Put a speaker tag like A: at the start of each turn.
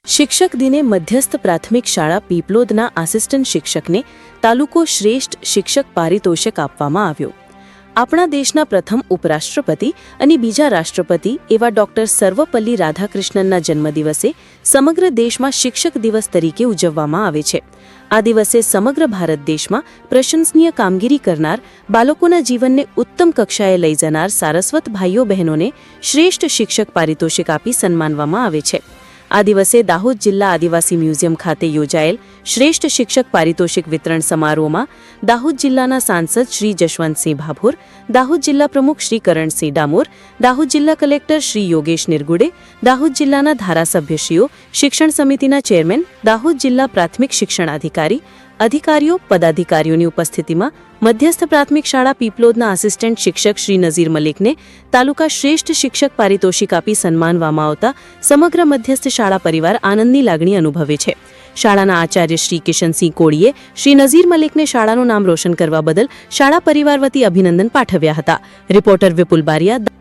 A: શિક્ષક દિને મધ્યસ્થ પ્રાથમિક શાળા પીપલોદના આસિસ્ટન્ટ શિક્ષકને તાલુકો શ્રેષ્ઠ શિક્ષક પારિતોષિક આપવામાં આવ્યો. આપણા દેશના પ્રથમ ઉપરાષ્ટ્રપતિ અને બીજા રાષ્ટ્રપતિ એવા ડોક્ટર સર્વપલ્લી રાધાકૃષ્ણનના જન્મદિવસે સમગ્ર દેશમાં શિક્ષક દિવસ તરીકે ઉજવવામાં આવે છે. આ દિવસે સમગ્ર ભારત દેશમાં પ્રશંસનીય કામગીરી કરનાર, બાળકોના જીવનને ઉત્તમ કક્ષાએ લઈ જનાર સારસ્વત ભાઈઓ બહેનોને શ્રેષ્ઠ શિક્ષક પારિતોષિક આપી સન્માનવામાં આવે છે. આ દિવસે દાહોદ જિલ્લા આદિવાસી મ્યુઝિયમ ખાતે યોજાયેલ શ્રેષ્ઠ શિક્ષક પારિતોષિક વિતરણ સમારોહમાં દાહોદ જિલ્લાના સાંસદ શ્રી જશવંતસિંહ ભાભોર, દાહોદ જિલ્લા પ્રમુખ શ્રી કરણસિંહ ડામોર, દાહોદ જિલ્લા કલેક્ટર શ્રી યોગેશ નિરગુડે, દાહોદ જિલ્લાના ધારાસભ્યશ્રીઓ, શિક્ષણ સમિતિના ચેરમેન, દાહોદ જિલ્લા પ્રાથમિક શિક્ષણાધિકારી, અધિકારીઓ, પદાધિકારીઓની ઉપસ્થિતિમાં મધ્યસ્થ પ્રાથમિક શાળા પીપલોદના આસિસ્ટન્ટ શિક્ષક શ્રી નઝીર મલિકને તાલુકા શ્રેષ્ઠ શિક્ષક પારિતોષિક આપી સન્માનવામાં આવતા સમગ્ર મધ્યસ્થ શાળા પરિવાર આનંદની લાગણી અનુભવે છે. શાળાના આચાર્ય શ્રી કિશનસિંહ કોળીએ શ્રી નઝીર મલિકને શાળાનું નામ રોશન કરવા બદલ શાળા પરિવાર વતી અભિનંદન પાઠવ્યા હતા. રિપોર્ટર વિપુલ બારિયા.